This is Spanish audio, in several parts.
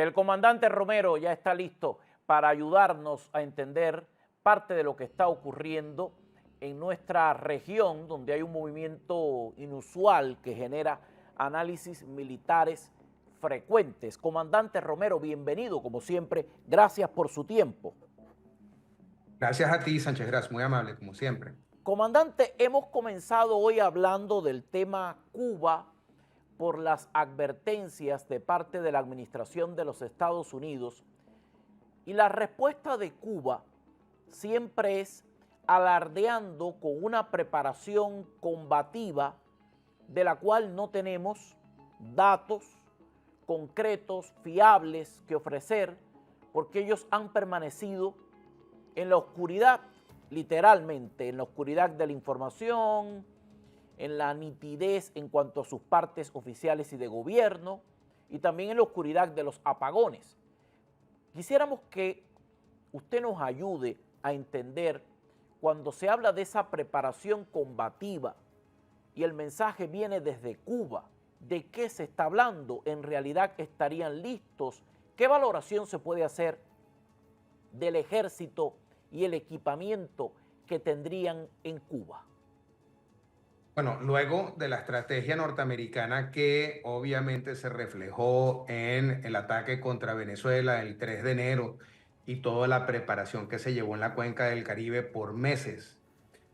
El comandante Romero ya está listo para ayudarnos a entender parte de lo que está ocurriendo en nuestra región, donde hay un movimiento inusual que genera análisis militares frecuentes. Comandante Romero, bienvenido, como siempre. Gracias por su tiempo. Gracias a ti, Sánchez Gras, muy amable, como siempre. Comandante, hemos comenzado hoy hablando del tema Cuba por las advertencias de parte de la administración de los Estados Unidos, y la respuesta de Cuba siempre es alardeando con una preparación combativa de la cual no tenemos datos concretos, fiables que ofrecer, porque ellos han permanecido en la oscuridad, literalmente, en la oscuridad de la información, en la nitidez en cuanto a sus partes oficiales y de gobierno, y también en la oscuridad de los apagones. Quisiéramos que usted nos ayude a entender cuando se habla de esa preparación combativa y el mensaje viene desde Cuba, ¿de qué se está hablando? ¿En realidad estarían listos? ¿Qué valoración se puede hacer del ejército y el equipamiento que tendrían en Cuba? Bueno, luego de la estrategia norteamericana que obviamente se reflejó en el ataque contra Venezuela el 3 de enero y toda la preparación que se llevó en la cuenca del Caribe por meses,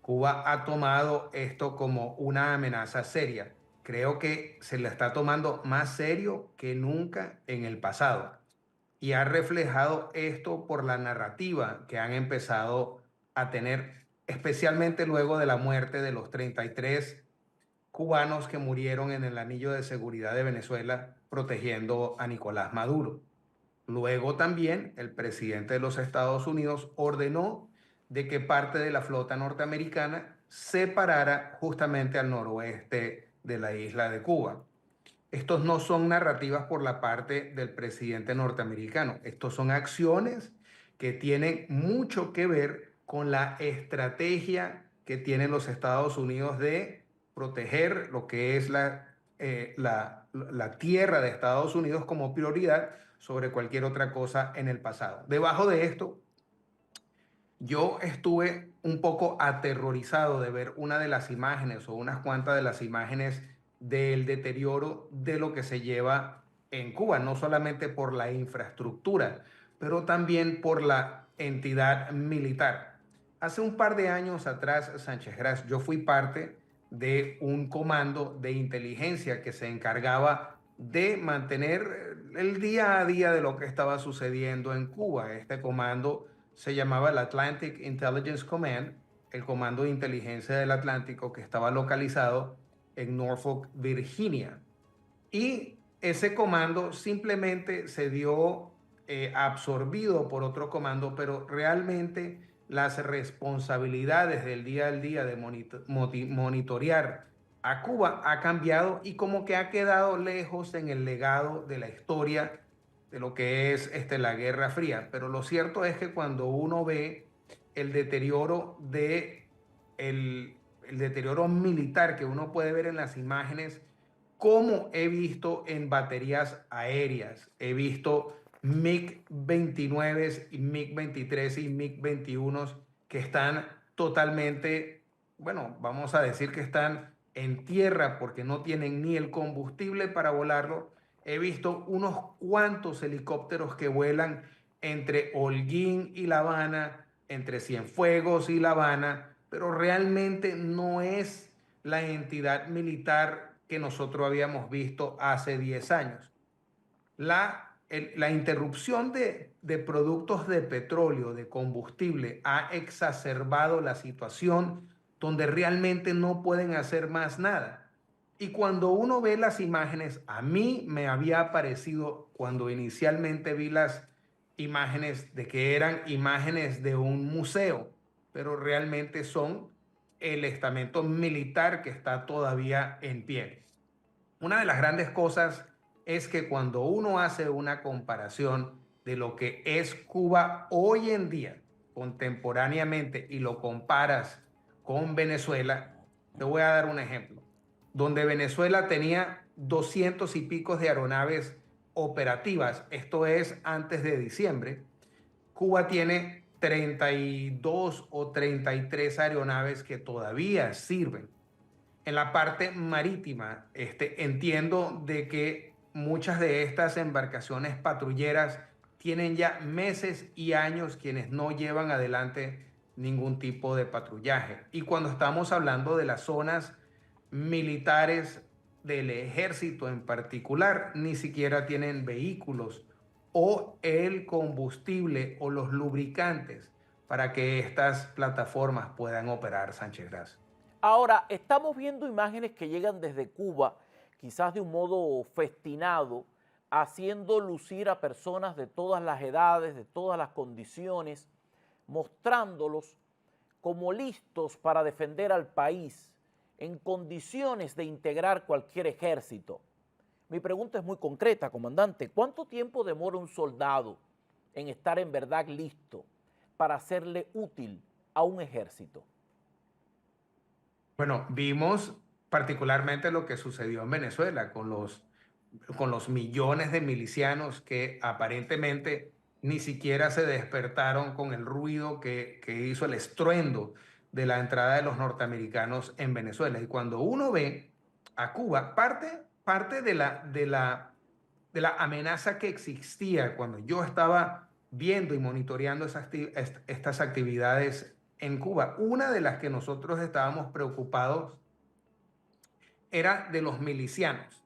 Cuba ha tomado esto como una amenaza seria. Creo que se la está tomando más serio que nunca en el pasado. Y ha reflejado esto por la narrativa que han empezado a tener, especialmente luego de la muerte de los 33 cubanos que murieron en el anillo de seguridad de Venezuela protegiendo a Nicolás Maduro. Luego también el presidente de los Estados Unidos ordenó de que parte de la flota norteamericana se parara justamente al noroeste de la isla de Cuba. Estos no son narrativas por la parte del presidente norteamericano. Estos son acciones que tienen mucho que ver con la estrategia que tienen los Estados Unidos de proteger lo que es la tierra de Estados Unidos como prioridad sobre cualquier otra cosa en el pasado. Debajo de esto, yo estuve un poco aterrorizado de ver una de las imágenes o unas cuantas de las imágenes del deterioro de lo que se lleva en Cuba, no solamente por la infraestructura, pero también por la entidad militar. Hace un par de años atrás, Sánchez Gras, yo fui parte de un comando de inteligencia que se encargaba de mantener el día a día de lo que estaba sucediendo en Cuba. Este comando se llamaba el Atlantic Intelligence Command, el Comando de Inteligencia del Atlántico, que estaba localizado en Norfolk, Virginia. Y ese comando simplemente se dio absorbido por otro comando, pero realmente las responsabilidades del día al día de monitorear a Cuba ha cambiado y como que ha quedado lejos en el legado de la historia de lo que es la Guerra Fría. Pero lo cierto es que cuando uno ve el deterioro el deterioro militar que uno puede ver en las imágenes, como he visto en baterías aéreas, he visto MiG-29 y MiG-23 y MiG-21 que están totalmente, bueno, vamos a decir que están en tierra porque no tienen ni el combustible para volarlo. He visto unos cuantos helicópteros que vuelan entre Holguín y La Habana, entre Cienfuegos y La Habana, pero realmente no es la entidad militar que nosotros habíamos visto hace 10 años. La interrupción de productos de petróleo, de combustible, ha exacerbado la situación donde realmente no pueden hacer más nada. Y cuando uno ve las imágenes, a mí me había parecido, cuando inicialmente vi las imágenes, de que eran imágenes de un museo, pero realmente son el estamento militar que está todavía en pie. Una de las grandes cosas es que cuando uno hace una comparación de lo que es Cuba hoy en día, contemporáneamente, y lo comparas con Venezuela, te voy a dar un ejemplo. Donde Venezuela tenía 200 y pico de aeronaves operativas, esto es antes de diciembre, Cuba tiene 32 o 33 aeronaves que todavía sirven. En la parte marítima, entiendo de que muchas de estas embarcaciones patrulleras tienen ya meses y años quienes no llevan adelante ningún tipo de patrullaje. Y cuando estamos hablando de las zonas militares del ejército en particular, ni siquiera tienen vehículos o el combustible o los lubricantes para que estas plataformas puedan operar, Sánchez Gras. Ahora, estamos viendo imágenes que llegan desde Cuba, quizás de un modo festinado, haciendo lucir a personas de todas las edades, de todas las condiciones, mostrándolos como listos para defender al país, en condiciones de integrar cualquier ejército. Mi pregunta es muy concreta, comandante. ¿Cuánto tiempo demora un soldado en estar en verdad listo para serle útil a un ejército? Bueno, vimos particularmente lo que sucedió en Venezuela con los millones de milicianos que aparentemente ni siquiera se despertaron con el ruido que hizo el estruendo de la entrada de los norteamericanos en Venezuela. Y cuando uno ve a Cuba, parte de la amenaza que existía cuando yo estaba viendo y monitoreando estas actividades en Cuba, una de las que nosotros estábamos preocupados era de los milicianos.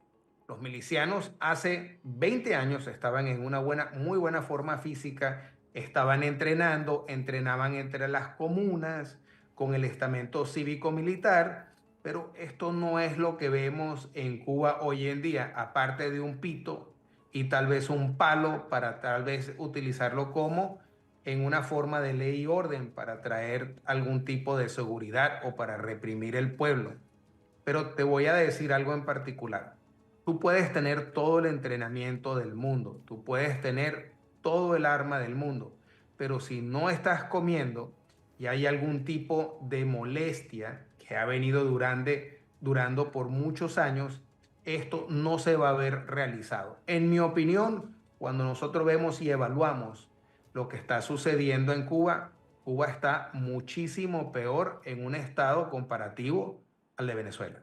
Los milicianos hace 20 años estaban en una muy buena forma física, estaban entrenando, entrenaban entre las comunas con el estamento cívico-militar, pero esto no es lo que vemos en Cuba hoy en día, aparte de un pito y tal vez un palo para tal vez utilizarlo como en una forma de ley y orden para traer algún tipo de seguridad o para reprimir el pueblo. Pero te voy a decir algo en particular. Tú puedes tener todo el entrenamiento del mundo, tú puedes tener todo el arma del mundo, pero si no estás comiendo y hay algún tipo de molestia que ha venido durando por muchos años, esto no se va a ver realizado. En mi opinión, cuando nosotros vemos y evaluamos lo que está sucediendo en Cuba, Cuba está muchísimo peor en un estado comparativo al de Venezuela.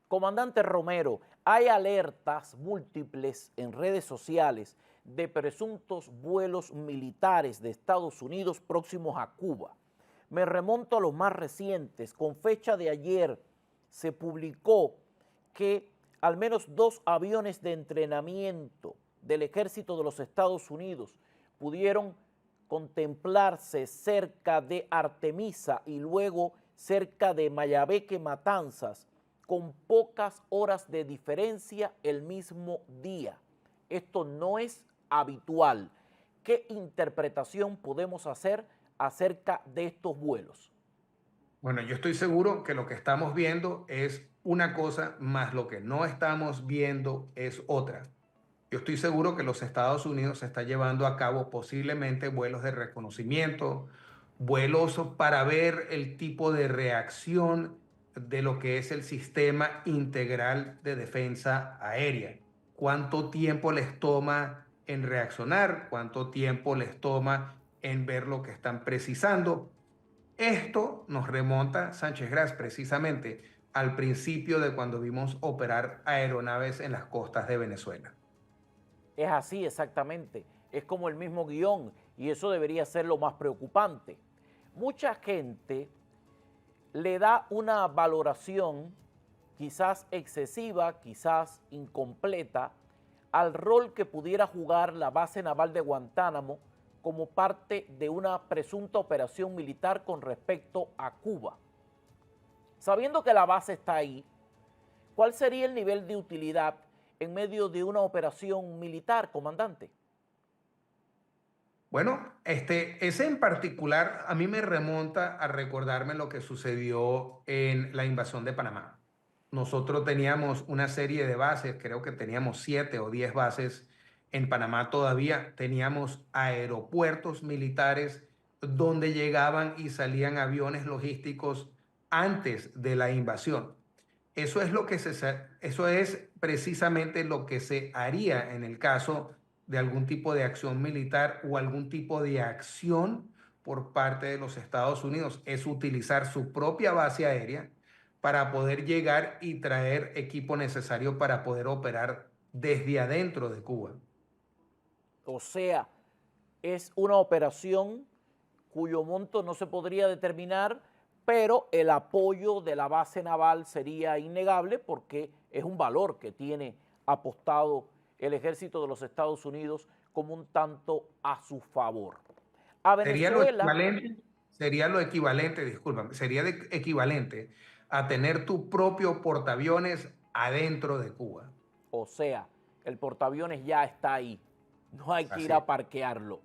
Comandante Romero, hay alertas múltiples en redes sociales de presuntos vuelos militares de Estados Unidos próximos a Cuba. Me remonto a los más recientes. Con fecha de ayer se publicó que al menos 2 aviones de entrenamiento del ejército de los Estados Unidos pudieron contemplarse cerca de Artemisa y luego cerca de Mayabeque, Matanzas, con pocas horas de diferencia el mismo día. Esto no es habitual. ¿Qué interpretación podemos hacer acerca de estos vuelos? Bueno, yo estoy seguro que lo que estamos viendo es una cosa, más lo que no estamos viendo es otra. Yo estoy seguro que los Estados Unidos está llevando a cabo posiblemente vuelos de reconocimiento, vuelos para ver el tipo de reacción de lo que es el sistema integral de defensa aérea. ¿Cuánto tiempo les toma en reaccionar? ¿Cuánto tiempo les toma en ver lo que están precisando? Esto nos remonta, Sánchez Gras, precisamente al principio de cuando vimos operar aeronaves en las costas de Venezuela. Es así exactamente, es como el mismo guión y eso debería ser lo más preocupante. Mucha gente le da una valoración quizás excesiva, quizás incompleta, al rol que pudiera jugar la base naval de Guantánamo como parte de una presunta operación militar con respecto a Cuba. Sabiendo que la base está ahí, ¿cuál sería el nivel de utilidad en medio de una operación militar, comandante? Bueno, ese en particular a mí me remonta a recordarme lo que sucedió en la invasión de Panamá. Nosotros teníamos una serie de bases, creo que teníamos 7 o 10 bases en Panamá todavía. Teníamos aeropuertos militares donde llegaban y salían aviones logísticos antes de la invasión. Eso es lo que eso es precisamente lo que se haría en el caso de algún tipo de acción militar o algún tipo de acción por parte de los Estados Unidos. Es utilizar su propia base aérea para poder llegar y traer equipo necesario para poder operar desde adentro de Cuba. O sea, es una operación cuyo monto no se podría determinar, pero el apoyo de la base naval sería innegable porque es un valor que tiene apostado el ejército de los Estados Unidos como un tanto a su favor. A Sería lo Venezuela, equivalente, sería lo equivalente, discúlpame, equivalente a tener tu propio portaaviones adentro de Cuba. o sea, el portaaviones ya está ahí, no hay que ir Así a es. parquearlo.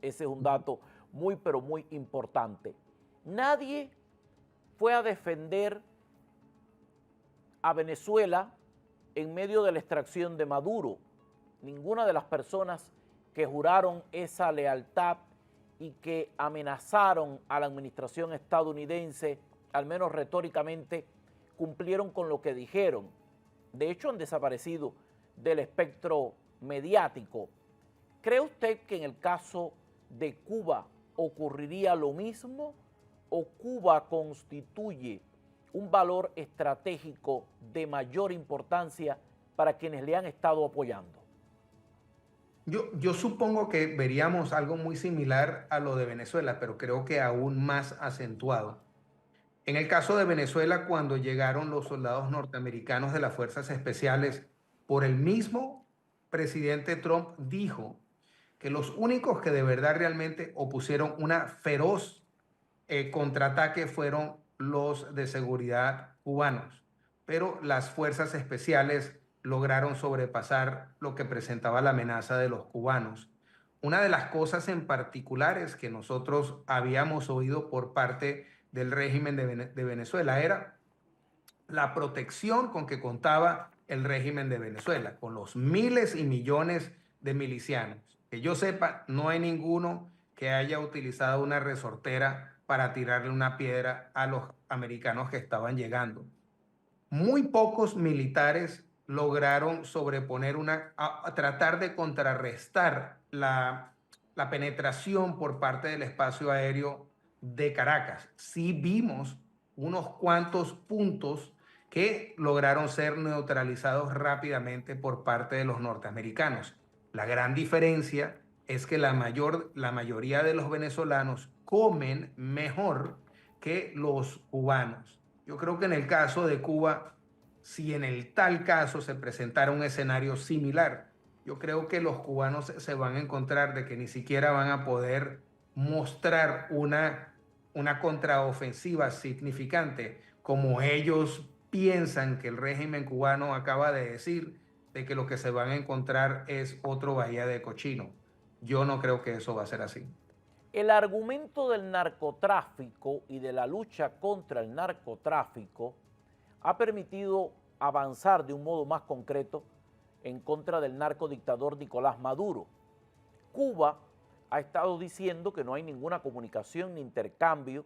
Ese es un dato muy, pero muy importante. Nadie fue a defender a Venezuela en medio de la extracción de Maduro. Ninguna de las personas que juraron esa lealtad y que amenazaron a la administración estadounidense, al menos retóricamente, cumplieron con lo que dijeron. De hecho, han desaparecido del espectro mediático. ¿Cree usted que en el caso de Cuba ocurriría lo mismo o Cuba constituye un valor estratégico de mayor importancia para quienes le han estado apoyando? Yo supongo que veríamos algo muy similar a lo de Venezuela, pero creo que aún más acentuado. En el caso de Venezuela, cuando llegaron los soldados norteamericanos de las Fuerzas Especiales, por el mismo presidente Trump dijo que los únicos que de verdad realmente opusieron una feroz contraataque fueron los de seguridad cubanos, pero las fuerzas especiales lograron sobrepasar lo que presentaba la amenaza de los cubanos. Una de las cosas en particulares que nosotros habíamos oído por parte del régimen de Venezuela era la protección con que contaba el régimen de Venezuela, con los miles y millones de milicianos. Que yo sepa, no hay ninguno que haya utilizado una resortera para tirarle una piedra a los americanos que estaban llegando. Muy pocos militares lograron sobreponer a tratar de contrarrestar la penetración por parte del espacio aéreo de Caracas. Sí vimos unos cuantos puntos que lograron ser neutralizados rápidamente por parte de los norteamericanos. La gran diferencia es que la mayoría de los venezolanos comen mejor que los cubanos. Yo creo que en el caso de Cuba, si en el tal caso se presentara un escenario similar, yo creo que los cubanos se van a encontrar de que ni siquiera van a poder mostrar una contraofensiva significante, como ellos piensan que el régimen cubano acaba de decir, de que lo que se van a encontrar es otro Bahía de Cochino. Yo no creo que eso va a ser así. El argumento del narcotráfico y de la lucha contra el narcotráfico ha permitido avanzar de un modo más concreto en contra del narcodictador Nicolás Maduro. Cuba ha estado diciendo que no hay ninguna comunicación ni intercambio,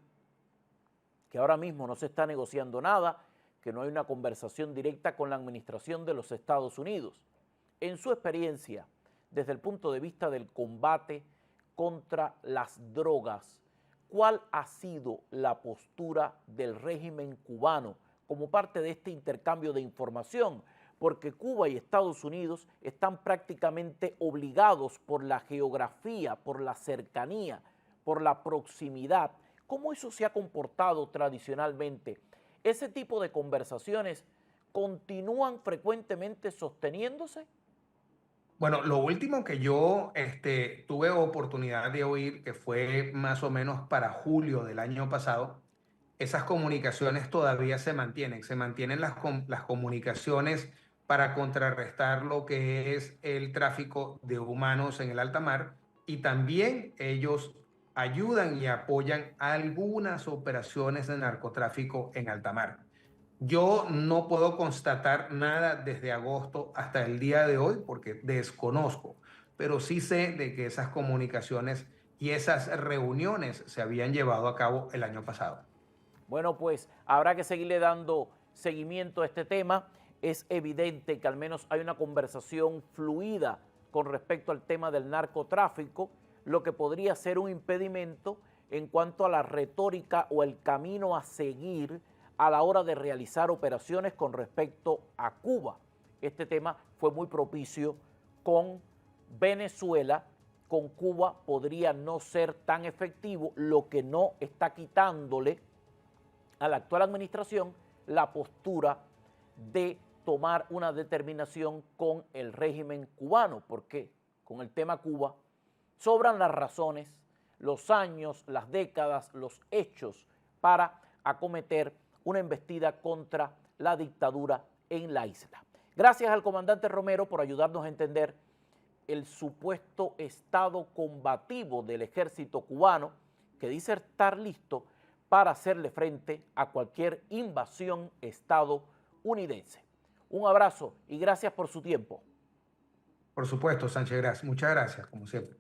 que ahora mismo no se está negociando nada, que no hay una conversación directa con la administración de los Estados Unidos. En su experiencia, desde el punto de vista del combate contra las drogas, ¿cuál ha sido la postura del régimen cubano como parte de este intercambio de información? Porque Cuba y Estados Unidos están prácticamente obligados por la geografía, por la cercanía, por la proximidad. ¿Cómo eso se ha comportado tradicionalmente? ¿Ese tipo de conversaciones continúan frecuentemente sosteniéndose? Bueno, lo último que yo tuve oportunidad de oír, que fue más o menos para julio del año pasado, esas comunicaciones todavía se mantienen las comunicaciones para contrarrestar lo que es el tráfico de humanos en el alta mar y también ellos ayudan y apoyan algunas operaciones de narcotráfico en alta mar. Yo no puedo constatar nada desde agosto hasta el día de hoy porque desconozco, pero sí sé de que esas comunicaciones y esas reuniones se habían llevado a cabo el año pasado. Bueno, pues habrá que seguirle dando seguimiento a este tema. Es evidente que al menos hay una conversación fluida con respecto al tema del narcotráfico, lo que podría ser un impedimento en cuanto a la retórica o el camino a seguir a la hora de realizar operaciones con respecto a Cuba. Este tema fue muy propicio con Venezuela. Con Cuba podría no ser tan efectivo, lo que no está quitándole a la actual administración la postura de tomar una determinación con el régimen cubano, porque con el tema Cuba sobran las razones, los años, las décadas, los hechos para acometer una embestida contra la dictadura en la isla. Gracias al comandante Romero por ayudarnos a entender el supuesto estado combativo del ejército cubano, que dice estar listo para hacerle frente a cualquier invasión estadounidense. Un abrazo y gracias por su tiempo. Por supuesto, Sánchez, gracias. Muchas gracias, como siempre.